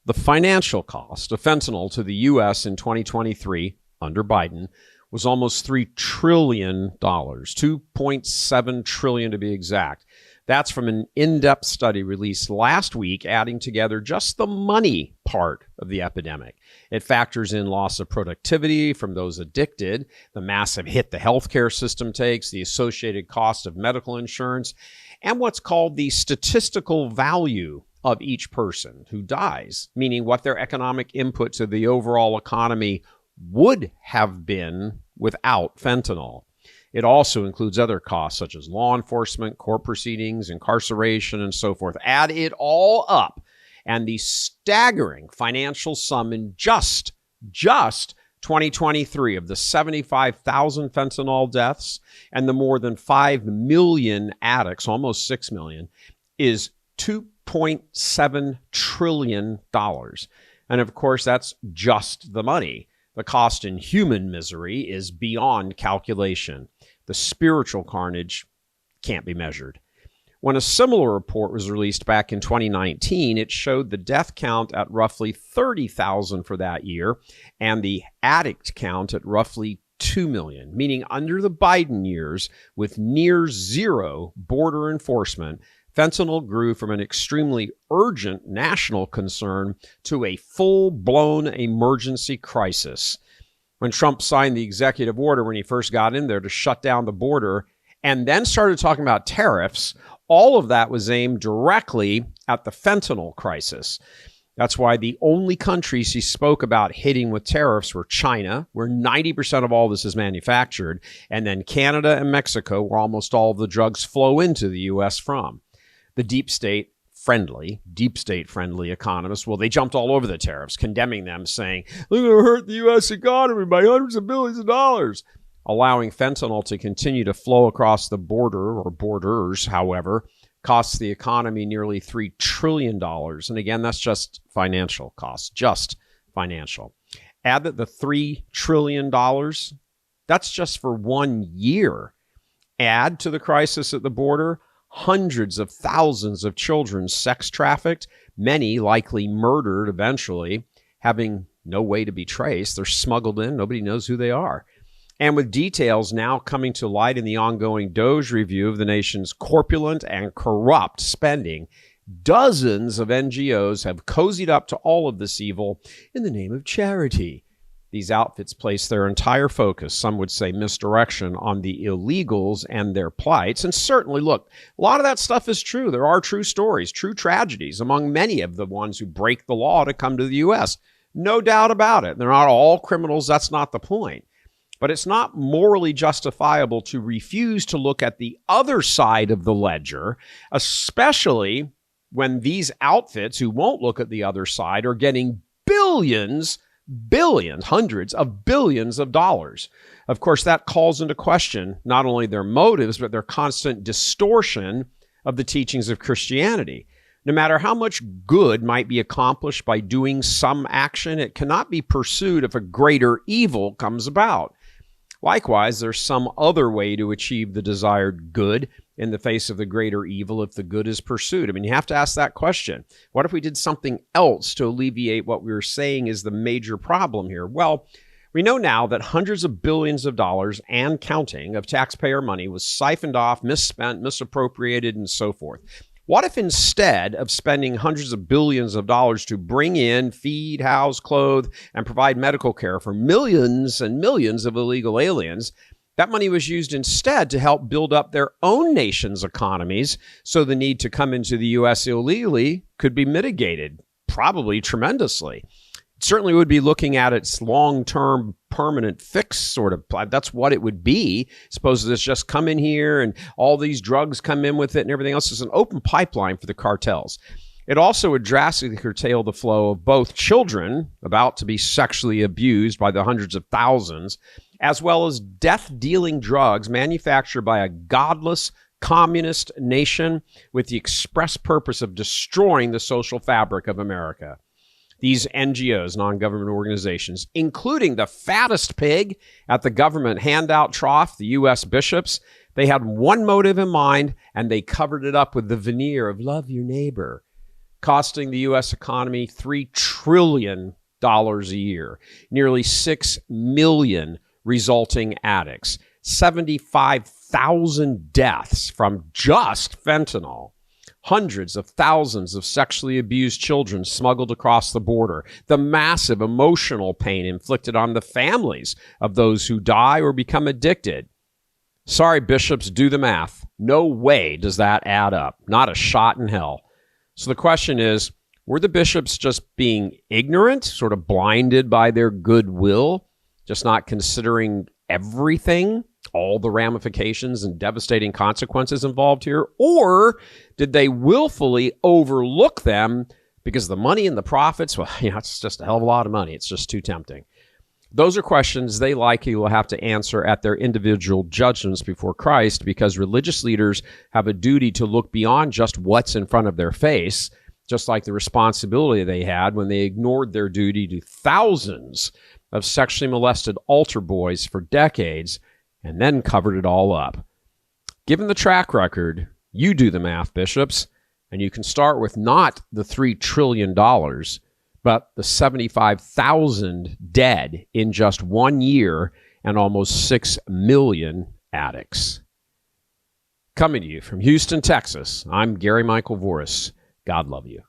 The financial cost of fentanyl to the U.S. in 2023 under Biden was almost $3 trillion, $2.7 trillion to be exact. That's from an in-depth study released last week, adding together just the money part of the epidemic. It factors in loss of productivity from those addicted, the massive hit the healthcare system takes, the associated cost of medical insurance, and what's called the statistical value of each person who dies, meaning what their economic input to the overall economy would have been without fentanyl. It also includes other costs such as law enforcement, court proceedings, incarceration, and so forth. Add it all up, and the staggering financial sum in just 2023 of the 75,000 fentanyl deaths and the more than 5 million addicts, almost 6 million, is $2.7 trillion. And of course, that's just the money. The cost in human misery is beyond calculation. The spiritual carnage can't be measured. When a similar report was released back in 2019, it showed the death count at roughly 30,000 for that year and the addict count at roughly 2 million, meaning under the Biden years, with near zero border enforcement, fentanyl grew from an extremely urgent national concern to a full-blown emergency crisis. When Trump signed the executive order when he first got in there to shut down the border and then started talking about tariffs, all of that was aimed directly at the fentanyl crisis. That's why the only countries he spoke about hitting with tariffs were China, where 90% of all this is manufactured, and then Canada and Mexico, where almost all of the drugs flow into the U.S. from. The deep state friendly economists, well, they jumped all over the tariffs, condemning them, saying, they're going to hurt the U.S. economy by hundreds of billions of dollars. Allowing fentanyl to continue to flow across the border, or borders, however, costs the economy nearly $3 trillion. And again, that's just financial costs, just financial. Add that the $3 trillion, that's just for 1 year. Add to the crisis at the border, hundreds of thousands of children sex trafficked, many likely murdered eventually, having no way to be traced. They're smuggled in. Nobody knows who they are. And with details now coming to light in the ongoing DOJ review of the nation's corpulent and corrupt spending, dozens of NGOs have cozied up to all of this evil in the name of charity. These outfits place their entire focus, some would say misdirection, on the illegals and their plights. And certainly, look, a lot of that stuff is true. There are true stories, true tragedies among many of the ones who break the law to come to the U.S. No doubt about it. They're not all criminals. That's not the point. But it's not morally justifiable to refuse to look at the other side of the ledger, especially when these outfits who won't look at the other side are getting billions, hundreds of billions of dollars. Of course, that calls into question not only their motives, but their constant distortion of the teachings of Christianity. No matter how much good might be accomplished by doing some action, it cannot be pursued if a greater evil comes about. Likewise, there's some other way to achieve the desired good in the face of the greater evil if the good is pursued. I mean, you have to ask that question. What if we did something else to alleviate what we were saying is the major problem here? Well, we know now that hundreds of billions of dollars and counting of taxpayer money was siphoned off, misspent, misappropriated, and so forth. What if instead of spending hundreds of billions of dollars to bring in, feed, house, clothe, and provide medical care for millions and millions of illegal aliens, that money was used instead to help build up their own nation's economies so the need to come into the U.S. illegally could be mitigated, probably tremendously. It certainly would be looking at its long-term permanent fix sort of, that's what it would be. Suppose it's just come in here and all these drugs come in with it and everything else is an open pipeline for the cartels. It also would drastically curtail the flow of both children about to be sexually abused by the hundreds of thousands, as well as death-dealing drugs manufactured by a godless communist nation with the express purpose of destroying the social fabric of America. These NGOs, non-government organizations, including the fattest pig at the government handout trough, the U.S. bishops, they had one motive in mind, and they covered it up with the veneer of love your neighbor. costing the U.S. economy $3 trillion a year, nearly 6 million resulting addicts, 75,000 deaths from just fentanyl, hundreds of thousands of sexually abused children smuggled across the border, the massive emotional pain inflicted on the families of those who die or become addicted. Sorry, bishops, do the math. No way does that add up. Not a shot in hell. So the question is, were the bishops just being ignorant, sort of blinded by their goodwill, just not considering everything, all the ramifications and devastating consequences involved here? Or did they willfully overlook them because the money and the profits, well, it's just a hell of a lot of money. It's just too tempting. Those are questions they likely will have to answer at their individual judgments before Christ, because religious leaders have a duty to look beyond just what's in front of their face, just like the responsibility they had when they ignored their duty to thousands of sexually molested altar boys for decades and then covered it all up. Given the track record, you do the math, bishops, and you can start with not the $3 trillion, but the 75,000 dead in just 1 year and almost 6 million addicts. Coming to you from Houston, Texas, I'm Gary Michael Voris. God love you.